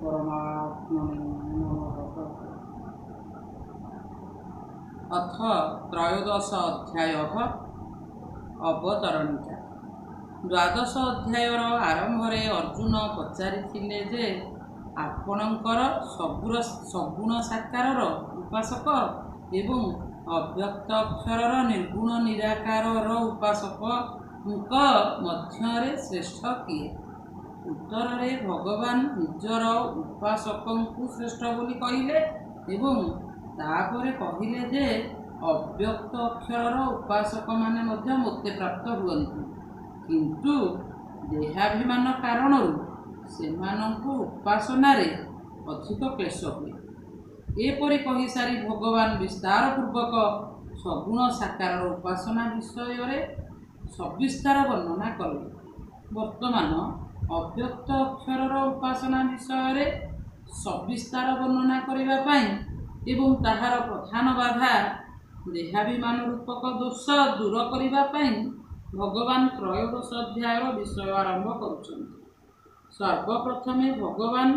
परमात्मने नमः। अथ त्रयोदश अध्यायः अवतरणिका। द्वादश अध्यायर आरंभरे अर्जुन पचारिथिले जे आपणकर सगुण साकारर उपासक एवं अव्यक्त अक्षरर निर्गुण निराकारर उपासकଙ୍କ ମଧ୍ୟରେ ଶ୍ରେଷ୍ଠ କିଏ? उत्तରରେ भगवान निजर उपासकଙ୍କୁ श्रेष्ठ ବୋଲି କହିଲେ ଏବଂ ତାପରେ କହିଲେ ଯେ अव्यक्त अक्षरर उपासकମାନେ ମଧ୍ୟ ମୋତେ ପ୍ରାପ୍ତ ହୁଅନ୍ତି, କିନ୍ତୁ ଦେହାଭିମାନ କାରଣରୁ ସେମାନଙ୍କୁ ଉପାସନାରେ ଅଧିକ କ୍ଲେଶ ହୁଏ। ଏପରି କହିସାରି ଭଗବାନ ବିସ୍ତାର ପୂର୍ବକ ସଗୁଣ ସାକାରର ଉପାସନା ବିଷୟରେ ସବିସ୍ତାର ବର୍ଣ୍ଣନା କଲେ। ବର୍ତ୍ତମାନ ଅବ୍ୟକ୍ତ ଅକ୍ଷରର ଉପାସନା ବିଷୟରେ ସବିସ୍ତାର ବର୍ଣ୍ଣନା କରିବା ପାଇଁ ଏବଂ ତାହାର ପ୍ରଧାନ ବାଧା ଦେହାଭିମାନ ରୂପକ ଦୋଷ ଦୂର କରିବା ପାଇଁ ଭଗବାନ ତ୍ରୟୋଦଶ ଅଧ୍ୟାୟର ବିଷୟ ଆରମ୍ଭ କରୁଛନ୍ତି। ସର୍ବପ୍ରଥମେ ଭଗବାନ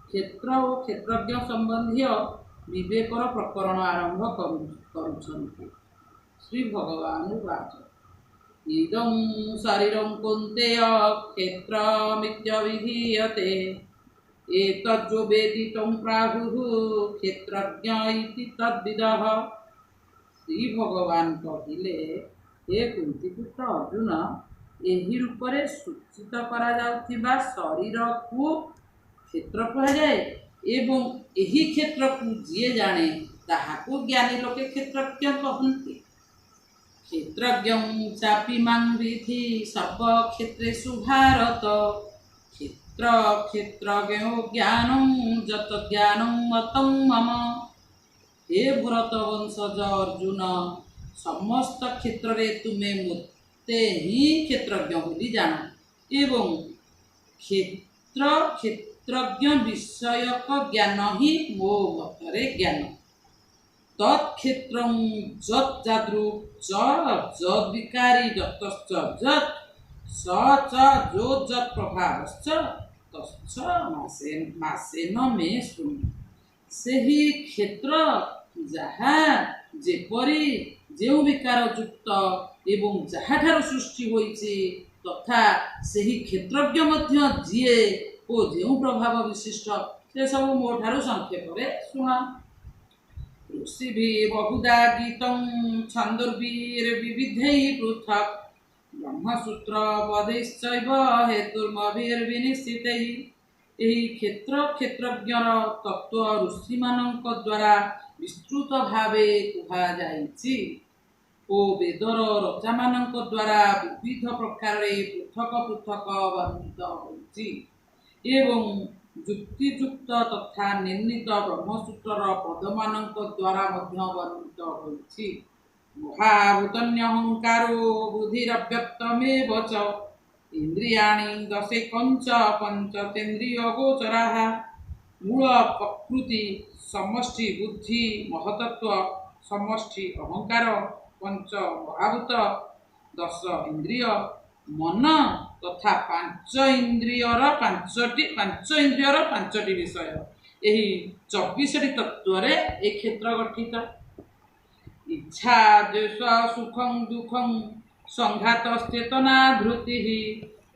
କ୍ଷେତ୍ର ଓ କ୍ଷେତ୍ରଜ୍ଞ ସମ୍ବନ୍ଧୀୟ ବିବେକର ପ୍ରକରଣ ଆରମ୍ଭ କରୁଛନ୍ତି। ଶ୍ରୀ ଭଗବାନ ବାଚ ଇଦଂ ଶରୀରଂ କୌନ୍ତେୟ କ୍ଷେତ୍ରମିତ୍ୟଭିଧୀୟତେ ଏତଦ୍ଯୋ ବେଦି तं ପ୍ରାହୁଃ କ୍ଷେତ୍ରଜ୍ଞ ଇତି ତଦ୍ବିଦଃ। ଶ୍ରୀ ଭଗବାନ କହିଲେ, ହେ କୁନ୍ତୀପୁତ୍ର ଅର୍ଜୁନ, ଏହି ରୂପରେ ସୂଚିତ କରାଯାଉଥିବା ଶରୀରକୁ କ୍ଷେତ୍ର କୁହାଯାଏ ଏବଂ ଏହି କ୍ଷେତ୍ରକୁ ଯିଏ ଜାଣେ ତାହାକୁ ଜ୍ଞାନୀ ଲୋକେ କ୍ଷେତ୍ରଜ୍ଞ କହନ୍ତି। କ୍ଷେତ୍ରଜ୍ଞଂ ଚାପି ମାଂ ବିଧି ସର୍ବକ୍ଷେତ୍ରେଷୁ ଭାରତ କ୍ଷେତ୍ର କ୍ଷେତ୍ରଜ୍ଞ ଜ୍ଞାନଂ ଯତ ଜ୍ଞାନଂ ମତଂ ମମ। हे भरत वंशज अर्जुन, समस्त क्षेत्र तुमे मोते ही क्षेत्रज्ञ बोली जान एवं क्षेत्र क्षेत्रज्ञ विषयक ज्ञान ही मो मतरे ज्ञान। तत्क्षेत्रं यद् विकारी यतश्च यत् स च जो यत् प्रभावश्च तच्च मासेन मे शृणु। ସେହି କ୍ଷେତ୍ର ଯାହା ଯେପରି ଯେଉଁ ବିକାର ଯୁକ୍ତ ଏବଂ ଯାହାଠାରୁ ସୃଷ୍ଟି ହୋଇଛି ତଥା ସେହି କ୍ଷେତ୍ରଜ୍ଞ ମଧ୍ୟ ଯିଏ ଓ ଯେଉଁ ପ୍ରଭାବ ବିଶିଷ୍ଟ ସେସବୁ ମୋ ଠାରୁ ସଂକ୍ଷେପରେ ଶୁଣ। ଋଷିଭିଃ ବହୁଧା ଗୀତଂ ଛନ୍ଦୋର୍ବିବିଧୈଃ ପୃଥକ୍ ବ୍ରହ୍ମସୂତ୍ର ପदैଶ୍ଚୈବ ହେତୁର୍ମଭିର୍ବିନିଶ୍ଚିତୈଃ। ଏହି କ୍ଷେତ୍ର କ୍ଷେତ୍ରଜ୍ଞର ତତ୍ତ୍ୱ ଋଷିମାନଙ୍କ ଦ୍ୱାରା ବିସ୍ତୃତ ଭାବେ କୁହାଯାଇଛି ଓ ବେଦର ରଚାମାନଙ୍କ ଦ୍ୱାରା ବିବିଧ ପ୍ରକାରରେ ପୃଥକ ପୃଥକ ବର୍ଣ୍ଣିତ ହୋଇଛି ଏବଂ ଯୁକ୍ତିଯୁକ୍ତ ତଥା ନିର୍ଣ୍ଣିତ ବ୍ରହ୍ମସୂତ୍ରର ପଦମାନଙ୍କ ଦ୍ୱାରା ମଧ୍ୟ ବର୍ଣ୍ଣିତ ହୋଇଛି। ମହାଭୂତନ୍ୟହଙ୍କାରୋ ବୁଦ୍ଧିରବ୍ୟକ୍ତମେବ ଚ ଇନ୍ଦ୍ରିୟାଣି ଦଶୈକଞ୍ଚ ପଞ୍ଚତେନ୍ଦ୍ରିୟ ଗୋଚରାଃ। ମୂଳ ପ୍ରକୃତି ସମଷ୍ଟି ବୁଦ୍ଧି, ମହତତ୍ଵ ସମଷ୍ଟି ଅହଙ୍କାର, ପଞ୍ଚ ମହାଭୂତ, ଦଶ ଇନ୍ଦ୍ରିୟ ମନ ତଥା ପାଞ୍ଚ ଇନ୍ଦ୍ରିୟର ପାଞ୍ଚଟି ବିଷୟ, ଏହି 24ଟି ତତ୍ତ୍ୱରେ ଏ କ୍ଷେତ୍ର ଗଠିତ। ଇଚ୍ଛା ଦ୍ୱେଷ ସୁଖଂ ଦୁଃଖଂ ସଂଘାତଶ୍ଚେତନା ଧୃତିଃ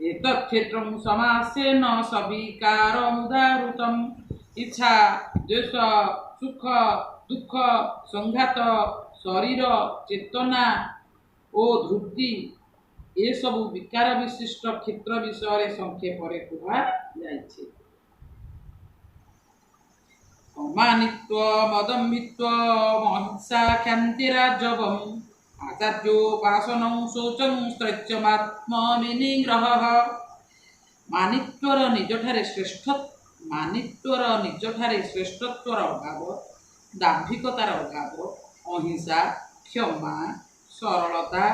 ଏତତ୍କ୍ଷେତ୍ରଂ ସମାସେନ ସବିକାରମୁଦାହୃତମ୍। ଇଚ୍ଛା ଦ୍ୱେଷ ସୁଖ ଦୁଃଖ ସଂଘାତ ଶରୀର ଚେତନା ଓ ଧୃତି ଏସବୁ ବିକାର ବିଶିଷ୍ଟ କ୍ଷେତ୍ର ବିଷୟରେ ସଂକ୍ଷେପରେ କୁହାଯାଇଛି। ଅମାନିତ୍ୱ ମଦମ୍ବିତ୍ୱ ମହିଂସା କ୍ଷାନ୍ତିରାଜବମ୍ ଆଚାର୍ଯ୍ୟୋପାସନଂ ଶୌଚଂ ସ୍ତୈଚ୍ଛମାତ୍ମବିନିଗ୍ରହଃ। ମାନିତ୍ୱର ନିଜଠାରେ ଶ୍ରେଷ୍ଠତ୍ୱର ଅଭାବ, ଦାମ୍ଭିକତାର ଅଭାବ, ଅହିଂସା, କ୍ଷମା, ସରଳତା,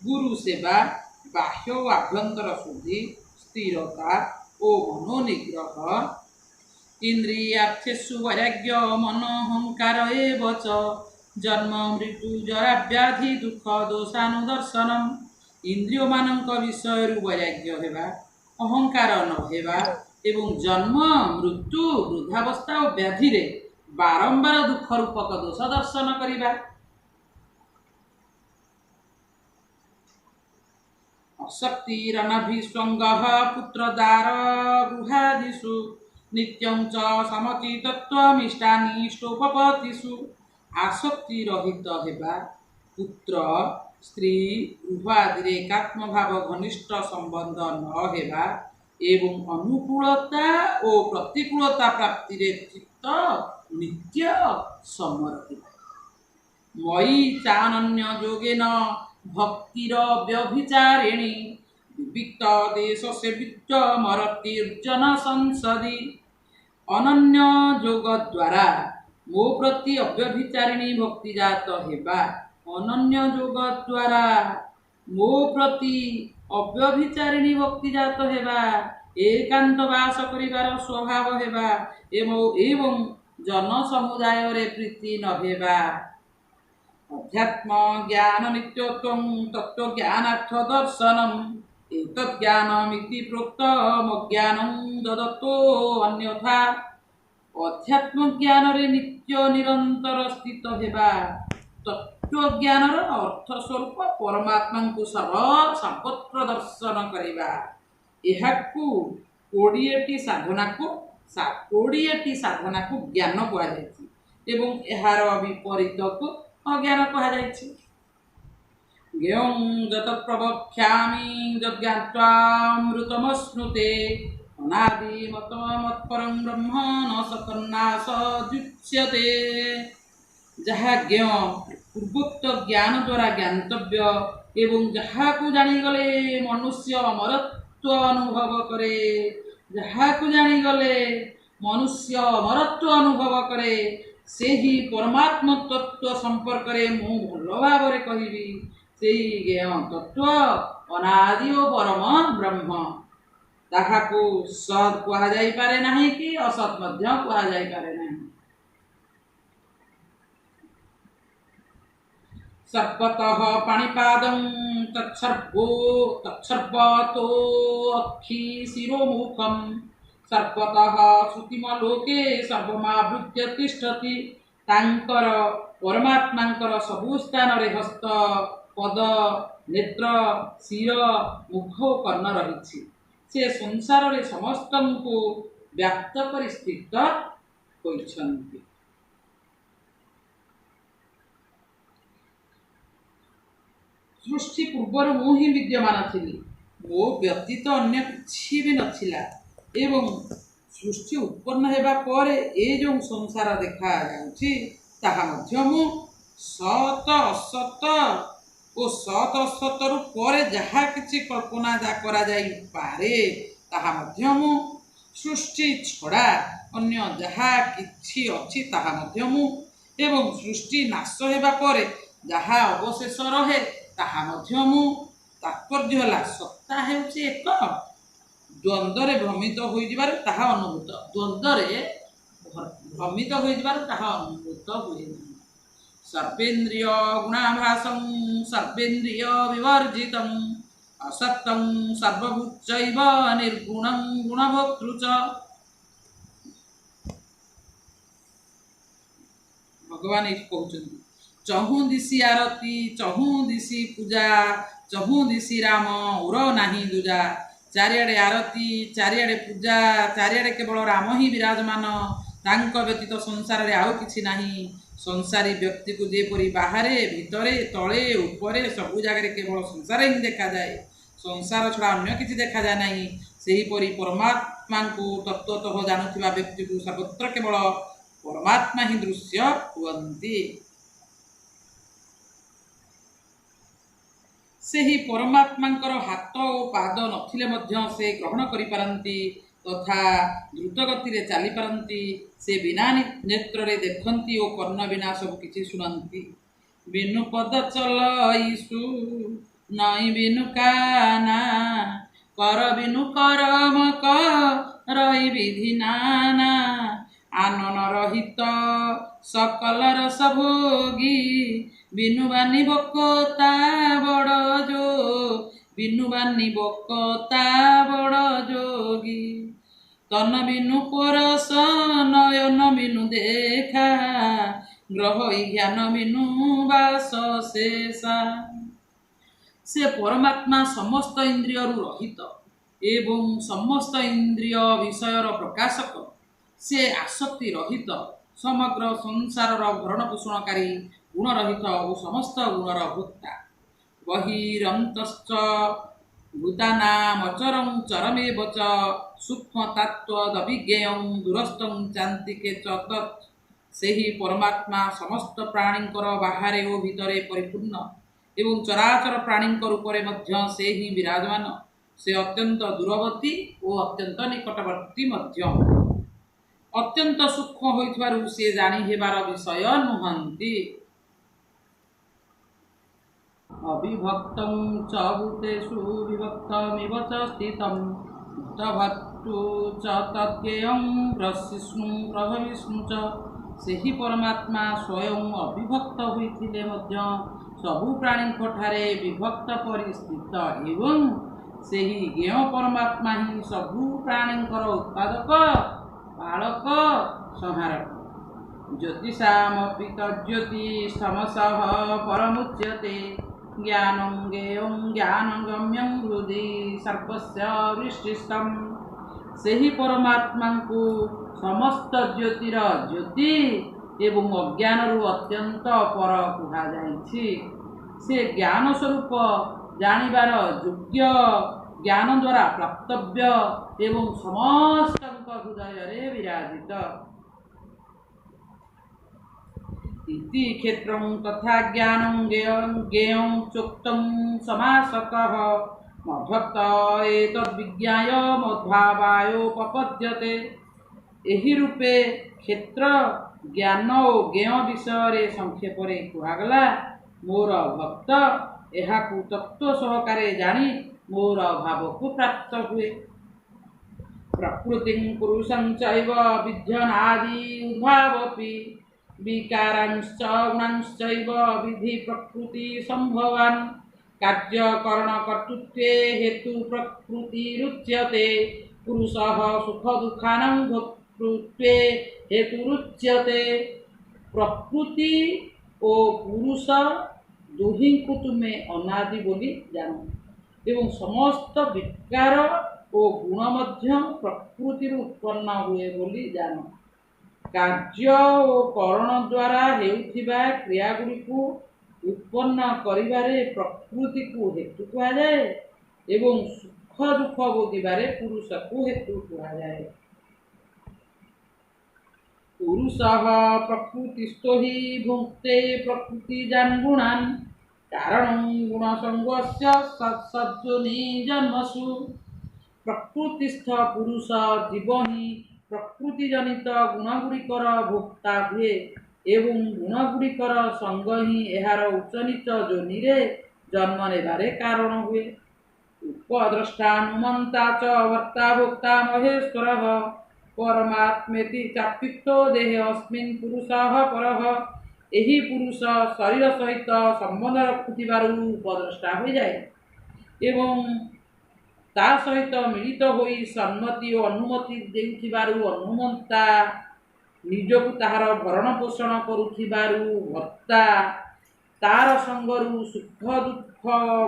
ଗୁରୁ ସେବା, ବାହ୍ୟ ଓ ଆଭ୍ୟନ୍ତର ଶୁଦ୍ଧି, ସ୍ଥିରତା ଓ ମନୋନିଗ୍ରହ, ଇନ୍ଦ୍ରିୟାର୍ଥେଷୁ ବୈରାଗ୍ୟ, ମନୋହଙ୍କାର ଏବ ଚ ଜନ୍ମ ମୃତ୍ୟୁ ଜରା ବ୍ୟାଧି ଦୁଃଖ ଦୋଷାନୁଦର୍ଶନମ୍। ଇନ୍ଦ୍ରିୟମାନଙ୍କ ବିଷୟରୁ ବୈରାଗ୍ୟ ହେବା, ଅହଙ୍କାର ନ ହେବା, ଏବଂ ଜନ୍ମ ମୃତ୍ୟୁ ବୃଦ୍ଧାବସ୍ଥା ଓ ବ୍ୟାଧିରେ ବାରମ୍ବାର ଦୁଃଖ ରୂପକ ଦୋଷ ଦର୍ଶନ କରିବା। ଅଶକ୍ତିରନଭିସ୍ୱଙ୍ଗଃ ପୁତ୍ରଦାର ଗୃହାଦିଷୁ ନିତ୍ୟଂ ଚ ସମଚିତତ୍ୱମିଷ୍ଟାନିଷ୍ଟୋପପତିଷୁ। ଆସକ୍ତି ରହିତ ହେବା, ପୁତ୍ର ସ୍ତ୍ରୀ ଗୃହ ଆଦିରେ ଏକାତ୍ମ ଭାବ ଘନିଷ୍ଠ ସମ୍ବନ୍ଧ ନ ହେବା ଏବଂ ଅନୁକୂଳତା ଓ ପ୍ରତିକୂଳତା ପ୍ରାପ୍ତିରେ ଚିତ୍ତ ନିତ୍ୟ ସମର୍ପିତ। ମୟି ଚାନନ୍ୟ ଯୋଗେନ ଭକ୍ତିର ବ୍ୟଭିଚାରିଣୀ ବିବିକ୍ତ ଦେଶ ସେବିତ ମରତିର୍ଜନ ସଂସଦି। ଅନନ୍ୟ ଯୋଗ ଦ୍ୱାରା ମୋ ପ୍ରତି ଅବ୍ୟଭିଚାରିଣୀ ଭକ୍ତି ଜାତ ହେବା, ଅନନ୍ୟ ଯୋଗ ଦ୍ୱାରା ମୋ ପ୍ରତି ଅବ୍ୟଭିଚାରିଣୀ ଭକ୍ତି ଜାତ ହେବା, ଏକାନ୍ତ ବାସ କରିବାର ସ୍ୱଭାବ ହେବା ଏବଂ ଜନ ସମୁଦାୟରେ ପ୍ରୀତି ନ ହେବା। ଅଧ୍ୟାତ୍ମ ଜ୍ଞାନ ନିତ୍ୟତ୍ୱଂ ତତ୍ତ୍ୱଜ୍ଞାନାର୍ଥ ଦର୍ଶନମ୍ ଏତଜ୍ଞାନମିତି ପ୍ରୋକ୍ତମ୍ ଅଜ୍ଞାନଂ ଦଦତୋ ଅନ୍ୟଥା। ଅଧ୍ୟାତ୍ମ ଜ୍ଞାନରେ ନିତ୍ୟ ନିରନ୍ତର ସ୍ଥିତ ହେବା, ତତ୍ତ୍ୱଜ୍ଞାନର ଅର୍ଥ ସ୍ୱରୂପ ପରମାତ୍ମାଙ୍କୁ ସର୍ବତ୍ର ଦର୍ଶନ କରିବା, ଏହାକୁ 20ଟି ସାଧନାକୁ ଜ୍ଞାନ କୁହାଯାଇଛି ଏବଂ ଏହାର ବିପରୀତକୁ ଅଜ୍ଞାନ କୁହାଯାଇଛି। ଜ୍ଞେୟଂ ଯତତ୍ ପ୍ରବକ୍ଷ୍ୟାମି ଯଜ୍ଞାତ୍ୱାମୃତମଶ୍ନୁତେ ଅନାଦି ମତ୍ପରଂ ବ୍ରହ୍ମ ନ ସତନ୍ନାସଦୁଚ୍ୟତେ। ଯାହା ଜ୍ଞେୟ ପୂର୍ବୋକ୍ତ ଜ୍ଞାନ ଦ୍ୱାରା ଜ୍ଞାତବ୍ୟ ଏବଂ ଯାହାକୁ ଜାଣିଗଲେ ମନୁଷ୍ୟ ଅମରତ୍ୱ ଅନୁଭବ କରେ, ଯାହାକୁ ଜାଣିଗଲେ ମନୁଷ୍ୟ ଅମରତ୍ୱ ଅନୁଭବ କରେ, ସେହି ପରମାତ୍ମ ତତ୍ତ୍ୱ ସମ୍ପର୍କରେ ମୁଁ ଭଲ ଭାବରେ କହିବି। ସେହି ଜ୍ଞେୟ ତତ୍ତ୍ୱ ଅନାଦି ଓ ପରମ ବ୍ରହ୍ମ। ତାହାକୁ ସତ୍ କୁହାଯାଇପାରେ ନାହିଁ କି ଅସତ୍ ମଧ୍ୟ କୁହାଯାଇପାରେ ନାହିଁ। ସର୍ବତଃ ପାଣିପାଦଂ ତତ୍ସର୍ବତୋ ଅକ୍ଷି ଶିରୋମୁଖଂ ସର୍ବତଃ ଶ୍ରୁତିମଲୋକେ ସର୍ବମାବୃତ୍ୟ ତିଷ୍ଠତି। ତାଙ୍କର ପରମାତ୍ମାଙ୍କର ସବୁ ସ୍ଥାନରେ ହସ୍ତ, ପଦ, ନେତ୍ର, ଶିର, ମୁଖ ଓ କର୍ଣ୍ଣ ରହିଛି। ସେ ସଂସାରରେ ସମସ୍ତଙ୍କୁ ବ୍ୟାପ୍ତ କରି ସ୍ଥିତ ହୋଇଛନ୍ତି। ସୃଷ୍ଟି ପୂର୍ବରୁ ମୁଁ ହିଁ ବିଦ୍ୟମାନ ଥିଲି, ମୋ ବ୍ୟତୀତ ଅନ୍ୟ କିଛି ବି ନଥିଲା ଏବଂ ସୃଷ୍ଟି ଉତ୍ପନ୍ନ ହେବା ପରେ ଏ ଯେଉଁ ସଂସାର ଦେଖାଯାଉଛି ତାହା ମଧ୍ୟ ମୁଁ। ସତ ଅସତ ଓ ସତ ଅସତରୁ ପରେ ଯାହା କିଛି କଳ୍ପନା କରାଯାଇପାରେ ତାହା ମଧ୍ୟ ମୁଁ। ସୃଷ୍ଟି ଛଡ଼ା ଅନ୍ୟ ଯାହା କିଛି ଅଛି ତାହା ମଧ୍ୟ ମୁଁ ଏବଂ ସୃଷ୍ଟି ନାଶ ହେବା ପରେ ଯାହା ଅବଶେଷ ରହେ ତାହା ମଧ୍ୟ ମୁଁ। ତାତ୍ପର୍ଯ୍ୟ ହେଲା ସତ୍ତା ହେଉଛି ଏକ, ଦ୍ୱନ୍ଦ୍ୱରେ ଭ୍ରମିତ ହୋଇଯିବାରୁ ତାହା ଅନୁଭୂତ, ଦ୍ୱନ୍ଦ୍ୱରେ ଭ୍ରମିତ ହୋଇଯିବାରୁ ତାହା ଅନୁଭୂତ ହୁଏ ନାହିଁ। ସର୍ବେନ୍ଦ୍ରିୟ ଗୁଣାଭାସଂ ସର୍ବେନ୍ଦ୍ରିୟ ବିବର୍ଜିତଂ ଅସକ୍ତଂ ସର୍ବଭୂତୈବ ନିର୍ଗୁଣଂ ଗୁଣଭୋକ୍ତୃ চ। ଭଗବାନ ଏଠି କହୁଛନ୍ତି ଚହୁଁ ଦିଶି ଆରତି, ଚହୁଁ ଦିଶି ପୂଜା, ଚହୁଁ ଦିଶି ରାମ ଉର ନାହିଁ ଦୂଜା। ଚାରିଆଡ଼େ ଆରତି, ଚାରିଆଡ଼େ ପୂଜା, ଚାରିଆଡ଼େ କେବଳ ରାମ ହିଁ ବିରାଜମାନ, ତାଙ୍କ ବ୍ୟତୀତ ସଂସାରରେ ଆଉ କିଛି ନାହିଁ। ସଂସାରୀ ବ୍ୟକ୍ତିକୁ ଯେପରି ବାହାରେ, ଭିତରେ, ତଳେ, ଉପରେ ସବୁ ଜାଗାରେ କେବଳ ସଂସାର ହିଁ ଦେଖାଯାଏ, ସଂସାର ଛଡ଼ା ଅନ୍ୟ କିଛି ଦେଖାଯାଏ ନାହିଁ, ସେହିପରି ପରମାତ୍ମାଙ୍କୁ ତତ୍ତ୍ୱତଃ ଜାଣୁଥିବା ବ୍ୟକ୍ତିକୁ ସର୍ବତ୍ର କେବଳ ପରମାତ୍ମା ହିଁ ଦୃଶ୍ୟ ହୁଅନ୍ତି। ସେହି ପରମାତ୍ମାଙ୍କର ହାତ ଓ ପାଦ ନଥିଲେ ମଧ୍ୟ ସେ ଗ୍ରହଣ କରିପାରନ୍ତି ତଥା ଦ୍ରୁତଗତିରେ ଚାଲିପାରନ୍ତି। ସେ ବିନା ନେତ୍ରରେ ଦେଖନ୍ତି ଓ କର୍ଣ୍ଣ ବିନା ସବୁ କିଛି ଶୁଣନ୍ତି। ବିନୁ ପଦ ଚଲଇସୁ ନଈ ବିନୁ କାନା, କର ବିନୁ କରମ କରଇ ବିଧି ନାନା। ଆନନ ରହିତ ସକଲ ରସ ଭୋଗୀ, ବିନୁ ବାନି ବକତା ବଡ଼ ବିନୁ ବାନି ବକତା ବଡ଼ ଯୋଗୀ। ତନ ବିନୁ ପରସ ନୟନ ବିନୁ ଦେଖା ଗ୍ରହଇ ଜ୍ଞାନ ବିନୁ ବାସ ଶେଷା। ସେ ପରମାତ୍ମା ସମସ୍ତ ଇନ୍ଦ୍ରିୟରୁ ରହିତ ଏବଂ ସମସ୍ତ ଇନ୍ଦ୍ରିୟ ବିଷୟର ପ୍ରକାଶକ। ସେ ଆସକ୍ତି ରହିତ, ସମଗ୍ର ସଂସାରର ଭରଣ ପୋଷଣକାରୀ, ଗୁଣରହିତ ଓ ସମସ୍ତ ଗୁଣର ଭୋକ୍ତା। ବହିରନ୍ତଶ୍ଚ ଭୂତାନାମ୍ ଅଚରଂ ଚରମେବ ଚ ସୂକ୍ଷ୍ମ ତାତ୍ତ୍ୱଦବିଜ୍ଞେୟଂ ଦୂରସ୍ଥଂ ଚାନ୍ତିକେ ଚ ତତ୍। ସେହି ପରମାତ୍ମା ସମସ୍ତ ପ୍ରାଣୀଙ୍କର ବାହାରେ ଓ ଭିତରେ ପରିପୂର୍ଣ୍ଣ ଏବଂ ଚରାଚର ପ୍ରାଣୀଙ୍କ ରୂପରେ ମଧ୍ୟ ସେ ହିଁ ବିରାଜମାନ। ସେ ଅତ୍ୟନ୍ତ ଦୂରବର୍ତ୍ତୀ ଓ ଅତ୍ୟନ୍ତ ନିକଟବର୍ତ୍ତୀ ମଧ୍ୟ। ଅତ୍ୟନ୍ତ ସୂକ୍ଷ୍ମ ହୋଇଥିବାରୁ ସେ ଜାଣି ହେବାର ବିଷୟ ନୁହନ୍ତି। ଅବିଭକ୍ତଂ ଚ ଭୂତେଷୁ ବିଭକ୍ତମିବ ଚ ସ୍ଥିତଂ ଭୂତଭର୍ତ୍ତୃ ଚ ତଦ୍ଜ୍ଞେୟଂ ପ୍ରସିଷ୍ଣୁ ପ୍ରଭବିଷ୍ଣୁ ଚ। ସେହି ପରମାତ୍ମା ସ୍ୱୟଂ ଅବିଭକ୍ତ ହୋଇଥିଲେ ମଧ୍ୟ ସବୁ ପ୍ରାଣୀଙ୍କ ଠାରେ ବିଭକ୍ତ ପରି ସ୍ଥିତ ଏବଂ ସେହି ଜ୍ଞେୟ ପରମାତ୍ମା ହିଁ ସବୁ ପ୍ରାଣୀଙ୍କର ଉତ୍ପାଦକ, ପାଳକ, ସଂହାରକ। ଜ୍ୟୋତିଷାମପି ତଜ୍ଜ୍ୟୋତି ସମସଃ ପରମୁଚ୍ୟତେ ଜ୍ଞାନଂ ଜ୍ଞେୟଂ ଜ୍ଞାନଗମ୍ୟଂ ହୃଦି ସର୍ବସ୍ୟ ବିଷ୍ଟିସ୍ତମ୍। ସେହି ପରମାତ୍ମାଙ୍କୁ ସମସ୍ତ ଜ୍ୟୋତିର ଜ୍ୟୋତି ଏବଂ ଅଜ୍ଞାନରୁ ଅତ୍ୟନ୍ତ ପର କୁହାଯାଇଛି। ସେ ଜ୍ଞାନ ସ୍ୱରୂପ, ଜାଣିବାର ଯୋଗ୍ୟ, ଜ୍ଞାନ ଦ୍ୱାରା ପ୍ରାପ୍ତବ୍ୟ ଏବଂ ସମସ୍ତଙ୍କ ହୃଦୟରେ ବିରାଜିତ। ଇତି କ୍ଷେତ୍ରଂ ତଥା ଜ୍ଞାନଂ ଜ୍ଞେୟଂ ଚୋକ୍ତଂ ସମାସତଃ ମଦ୍ଭକ୍ତ ଏତଦ୍ବିଜ୍ଞାୟ ମଦ୍ଭାବାୟୋପପଦ୍ୟତେ। ଏହି ରୂପେ କ୍ଷେତ୍ର, ଜ୍ଞାନ ଓ ଜ୍ଞେୟ ବିଷୟରେ ସଂକ୍ଷେପରେ କୁହାଗଲା। ମୋର ଭକ୍ତ ଏହାକୁ ତତ୍ତ୍ୱ ସହକାରେ ଜାଣି ମୋର ଭାବକୁ ପ୍ରାପ୍ତ ହୁଏ। ପ୍ରକୃତିଂ ପୁରୁଷଂ ଚୈବ ବିଧ୍ୟନାଦି ଉଦ୍ଭାବପି ବିକାରାଂଶ୍ଚ ଗୁଣାଂଶ୍ଚୈବ ବିଧି ପ୍ରକୃତି ସମ୍ଭବାନ୍। କାର୍ଯ୍ୟକରଣ କର୍ତ୍ତୃତ୍ୱେ ହେତୁ ପ୍ରକୃତିରୁଚ୍ୟତେ ପୁରୁଷଃ ସୁଖ ଦୁଃଖାନାଂ ଭୋକ୍ତୃତ୍ୱେ ହେତୁରୁଚ୍ୟତେ। ପ୍ରକୃତି ଓ ପୁରୁଷ ଦୁହିଁଙ୍କୁ ତୁମେ ଅନାଦି ବୋଲି ଜାଣ ଏବଂ ସମସ୍ତ ବିକାର ଓ ଗୁଣ ମଧ୍ୟ ପ୍ରକୃତିରୁ ଉତ୍ପନ୍ନ ହୁଏ ବୋଲି ଜାଣ। କାର୍ଯ୍ୟ ଓ କରଣ ଦ୍ୱାରା ହେଉଥିବା କ୍ରିୟାଗୁଡ଼ିକୁ ଉତ୍ପନ୍ନ କରିବାରେ ପ୍ରକୃତିକୁ ହେତୁ କୁହାଯାଏ ଏବଂ ସୁଖ ଦୁଃଖ ଭୋଗିବାରେ ପୁରୁଷକୁ ହେତୁ କୁହାଯାଏ। ପୁରୁଷଃ ପ୍ରକୃତିସ୍ଥୋ ହି ଭୁଙ୍କ୍ତେ ପ୍ରକୃତିଜାନ୍ ଗୁଣାନ୍ କାରଣଂ ଗୁଣସଙ୍ଗସ୍ୟ ସତ୍ସଦ୍ୟୋନି ଜନ୍ମସୁ। ପ୍ରକୃତିସ୍ଥ ପୁରୁଷ ଜୀବ ହିଁ ପ୍ରକୃତିଜନିତ ଗୁଣଗୁଡ଼ିକର ଭୋକ୍ତା ହୁଏ ଏବଂ ଗୁଣଗୁଡ଼ିକର ସଙ୍ଗ ହିଁ ଏହାର ଉଚ୍ଚନୀଚ ଯୋନିରେ ଜନ୍ମ ନେବାରେ କାରଣ ହୁଏ। ଉପଦ୍ରଷ୍ଟାନୁମନ୍ତା ଚ ଭର୍ତ୍ତା ଭୋକ୍ତା ମହେଶ୍ୱରଃ ପରମାତ୍ମେତି ଚାପ୍ୟୁକ୍ତୋ ଦେହେऽସ୍ମିନ୍ ପୁରୁଷଃ ପରଃ। ଏହି ପୁରୁଷ ଶରୀର ସହିତ ସମ୍ବନ୍ଧ ରଖୁଥିବାରୁ ଉପଦ୍ରଷ୍ଟା ହୋଇଯାଏ ଏବଂ ତା ସହିତ ମିଳିତ ହୋଇ ସମ୍ମତି ଓ ଅନୁମତି ଦେଉଥିବାରୁ ଅନୁମନ୍ତା, ନିଜକୁ ତାହାର ଭରଣ ପୋଷଣ କରୁଥିବାରୁ ଭର୍ତ୍ତା, ତାର ସଙ୍ଗରୁ ସୁଖ ଦୁଃଖ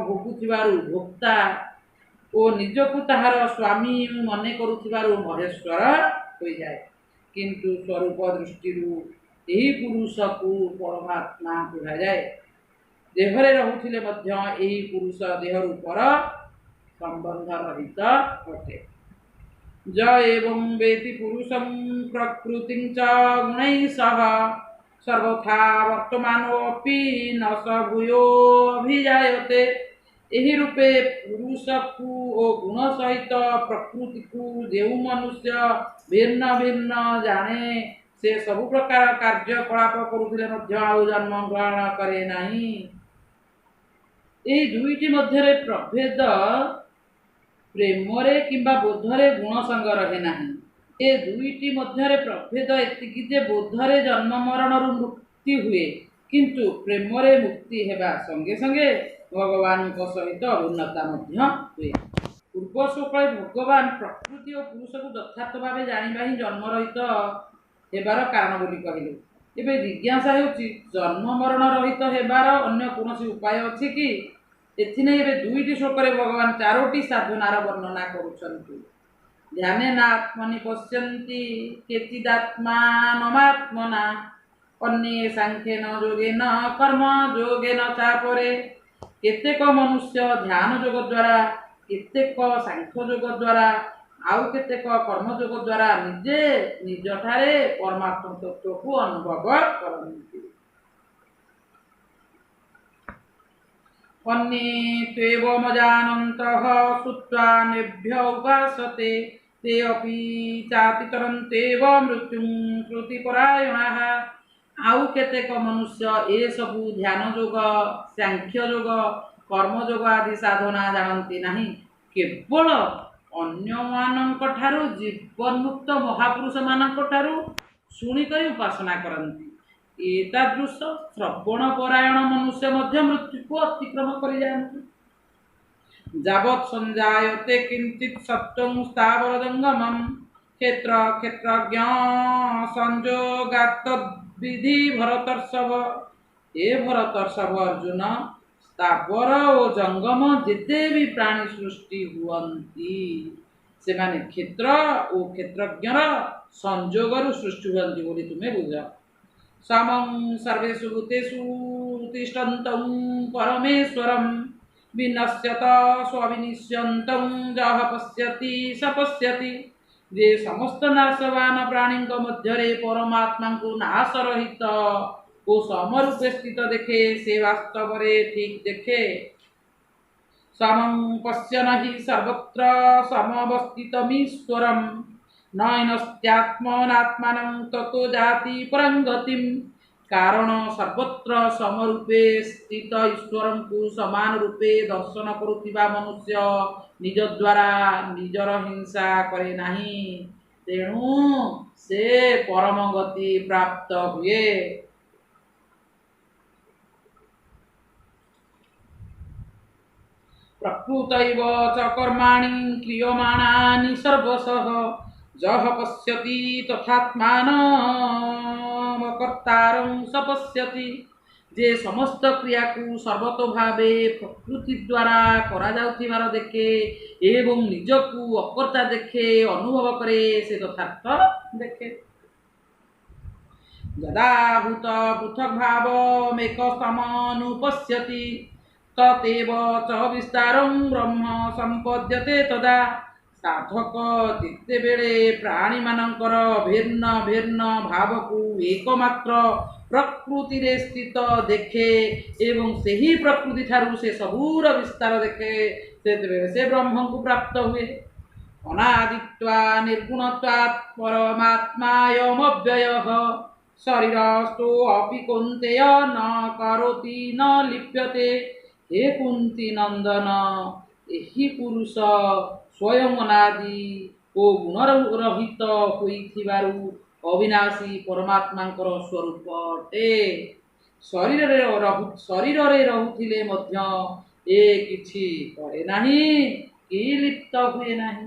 ଭୋଗୁଥିବାରୁ ଭୋକ୍ତା ଓ ନିଜକୁ ତାହାର ସ୍ୱାମୀ ମନେ କରୁଥିବାରୁ ମହେଶ୍ୱର ହୋଇଯାଏ। କିନ୍ତୁ ସ୍ୱରୂପ ଦୃଷ୍ଟିରୁ ଏହି ପୁରୁଷକୁ ପରମାତ୍ମା କୁହାଯାଏ। ଦେହରେ ରହୁଥିଲେ ମଧ୍ୟ ଏହି ପୁରୁଷ ଦେହରୁ ପର, ସମ୍ବନ୍ଧ ରହିତ ଅଟେ। ଜ ଏବଂ ବେତି ପୁରୁଷଂ ପ୍ରକୃତିଂ ଚ ଗୁଣୈଃ ସହ ସର୍ବଥା ବର୍ତ୍ତମାନୋऽପି ନ ସ ଭୂୟୋ ଅଭିଜାୟତେ। ଏହି ରୂପେ ପୁରୁଷକୁ ଓ ଗୁଣ ସହିତ ପ୍ରକୃତିକୁ ଯେଉଁ ମନୁଷ୍ୟ ଭିନ୍ନ ଭିନ୍ନ ଜାଣେ, ସେ ସବୁ ପ୍ରକାର କାର୍ଯ୍ୟକଳାପ କରୁଥିଲେ ମଧ୍ୟ ଆଉ ଜନ୍ମ ଗ୍ରହଣ କରେ ନାହିଁ। ଏହି ଦୁଇଟି ମଧ୍ୟରେ ପ୍ରଭେଦ ପ୍ରେମରେ କିମ୍ବା ବୋଧରେ ଗୁଣ ସଙ୍ଗ ରହେ ନାହିଁ। ଏ ଦୁଇଟି ମଧ୍ୟରେ ପ୍ରଭେଦ ଏତିକି ଯେ ବୋଧରେ ଜନ୍ମ ମରଣରୁ ମୁକ୍ତି ହୁଏ, କିନ୍ତୁ ପ୍ରେମରେ ମୁକ୍ତି ହେବା ସଙ୍ଗେ ସଙ୍ଗେ ଭଗବାନଙ୍କ ସହିତ ଭିନ୍ନତା ମଧ୍ୟ ହୁଏ। ପୂର୍ବ ସକାଳେ ଭଗବାନ ପ୍ରକୃତି ଓ ପୁରୁଷକୁ ଯଥାର୍ଥ ଭାବେ ଜାଣିବା ହିଁ ଜନ୍ମ ରହିତ ହେବାର କାରଣ ବୋଲି କହିଲେ। ଏବେ ଜିଜ୍ଞାସା ହେଉଛି, ଜନ୍ମ ମରଣ ରହିତ ହେବାର ଅନ୍ୟ କୌଣସି ଉପାୟ ଅଛି କି? ଏଥିନେଇ ଏବେ 2ଟି ଶ୍ଲୋକରେ ଭଗବାନ 4ଟି ସାଧନାର ବର୍ଣ୍ଣନା କରୁଛନ୍ତି। ଧ୍ୟାନେନାତ୍ମନି ପଶ୍ୟନ୍ତି କେଚିଦାତ୍ମାନମାତ୍ମନା ଅନ୍ୟେ ସାଂଖ୍ୟେନ ଯୋଗେନ କର୍ମ ଯୋଗେନ ଚାପରେ। କେତେକ ମନୁଷ୍ୟ ଧ୍ୟାନ ଯୋଗ ଦ୍ୱାରା, କେତେକ ସାଂଖ୍ୟ ଯୋଗ ଦ୍ୱାରା, ଆଉ କେତେକ କର୍ମଯୋଗ ଦ୍ୱାରା ନିଜେ ନିଜଠାରେ ପରମାତ୍ମ ତତ୍ତ୍ୱକୁ ଅନୁଭବ କରନ୍ତି। ଅନ୍ୟେ ତ୍ୱେବମଜାନନ୍ତଃ ଶ୍ରୁତ୍ୱା ନେଭ୍ୟ ଉପାସତେ ते अपि चातितरन्तेव मृत्युं श्रुतिपरायणाः। ଆଉ କେତେକ ମନୁଷ୍ୟ ଏସବୁ ଧ୍ୟାନ ଯୋଗ, ସାଂଖ୍ୟ ଯୋଗ, କର୍ମଯୋଗ ଆଦି ସାଧନା ଜାଣନ୍ତି ନାହିଁ, କେବଳ ଅନ୍ୟମାନଙ୍କ ଠାରୁ ଜୀବନ୍ମୁକ୍ତ ମହାପୁରୁଷମାନଙ୍କ ଠାରୁ ଶୁଣିକରି ଉପାସନା କରନ୍ତି। ଏତାଦୃଶ ଶ୍ରବଣ ପରାୟଣ ମନୁଷ୍ୟ ମଧ୍ୟ ମୃତ୍ୟୁକୁ ଅତିକ୍ରମ କରିଯାଆନ୍ତି। ଯାବତ୍ ସଞ୍ଜାୟତେ କିଞ୍ଚିତ୍ ସତ୍ତ୍ୱଂ ସ୍ଥାବର ଜଙ୍ଗମଂ କ୍ଷେତ୍ର କ୍ଷେତ୍ରଜ୍ଞ ସଂଯୋଗାତ୍ତଦ୍ବିଧି ଭରତର୍ଷଭ। ଏ ଭରତର୍ଷଭ ଅର୍ଜୁନ, ସ୍ଥାବର ଓ ଜଙ୍ଗମ ଯେତେ ବି ପ୍ରାଣୀ ସୃଷ୍ଟି ହୁଅନ୍ତି, ସେମାନେ କ୍ଷେତ୍ର ଓ କ୍ଷେତ୍ରଜ୍ଞର ସଂଯୋଗରୁ ସୃଷ୍ଟି ହୁଅନ୍ତି ବୋଲି ତୁମେ ବୁଝ। ସମଂ ସର୍ବେଷୁ ଭୂତେଷୁ ତିଷ୍ଠନ୍ତଂ ପରମେଶ୍ୱରଂ ବିନଶ୍ୟତ ସ୍ୱବିନିଶ୍ୟନ୍ତଂ ଯଃ ପଶ୍ୟତି ସ ପଶ୍ୟତି। ଯେ ସମସ୍ତ ନାଶବାନ ପ୍ରାଣୀଙ୍କ ମଧ୍ୟରେ ପରମାତ୍ମାଙ୍କୁ ନାଶ ରହିତ ଓ ସମରୂପେ ସ୍ଥିତ ଦେଖେ, ସେ ବାସ୍ତବରେ ଠିକ୍ ଦେଖେ। ସମଂ ପଶ୍ୟନ ହି ସର୍ବତ୍ର ସମବସ୍ଥିତମୀଶ୍ୱରଂ ନୈନସ୍ତ୍ୟାତ୍ମନାତ୍ମାନଂ ତतो ଯାତି ପରଂ ଗତିମ୍। କାରଣ ସର୍ବତ୍ର ସମରୂପେ ସ୍ଥିତ ଈଶ୍ୱରଙ୍କୁ ସମାନ ରୂପେ ଦର୍ଶନ କରୁଥିବା ମନୁଷ୍ୟ ନିଜ ଦ୍ୱାରା ନିଜର ହିଂସା କରେ ନାହିଁ, ତେଣୁ ସେ ପରମ ଗତି ପ୍ରାପ୍ତ ହୁଏ। ପ୍ରକୃତୈବ ଚ କର୍ମାଣି କ୍ରିୟମାଣାନି ସର୍ବଶଃ ଯଃ ପଶ୍ୟତି ତଥାତ୍ମାନମକର୍ତ୍ତାରଂ ସ ପଶ୍ୟତି। ଯେ ସମସ୍ତ କ୍ରିୟାକୁ ସର୍ବତୋଭାବେ ପ୍ରକୃତି ଦ୍ୱାରା କରାଯାଉଥିବାର ଦେଖେ ଏବଂ ନିଜକୁ ଅକର୍ତ୍ତା ଦେଖେ, ଅନୁଭବ କରେ, ସେ ଯଥାର୍ଥ ଦେଖେ। ଯଦା ଭୂତ ପୃଥଗ୍ଭାବମେକସ୍ତମନୁପଶ୍ୟତି ତତେବ ଚ ବିସ୍ତାରଂ ବ୍ରହ୍ମ ସମ୍ପଦ୍ୟତେ ତଦା। ସାଧକ ଯେତେବେଳେ ପ୍ରାଣୀମାନଙ୍କର ଭିନ୍ନ ଭିନ୍ନ ଭାବକୁ ଏକମାତ୍ର ପ୍ରକୃତିରେ ସ୍ଥିତ ଦେଖେ ଏବଂ ସେହି ପ୍ରକୃତି ଠାରୁ ସେ ସବୁର ବିସ୍ତାର ଦେଖେ, ସେତେବେଳେ ସେ ବ୍ରହ୍ମଙ୍କୁ ପ୍ରାପ୍ତ ହୁଏ। ଅନାଦିତ୍ୱା ନିର୍ଗୁଣତ୍ୱାତ୍ ପରମାତ୍ମାୟମବ୍ୟୟଃ ଶରୀରସ୍ତୋऽପି କୌନ୍ତେୟ ନ କରୋତି ନ ଲିପ୍ୟତେ। ହେ କୁନ୍ତୀ ନନ୍ଦନ, ଏହି ପୁରୁଷ ସ୍ୱୟଂ ଅନାଦି ଓ ଗୁଣରହିତ ହୋଇଥିବାରୁ ଅବିନାଶୀ ପରମାତ୍ମାଙ୍କର ସ୍ୱରୂପ ଅଟେ। ଶରୀରରେ ରହୁଥିଲେ ମଧ୍ୟ ଏ କିଛି କରେ ନାହିଁ କି ଲିପ୍ତ ହୁଏ ନାହିଁ।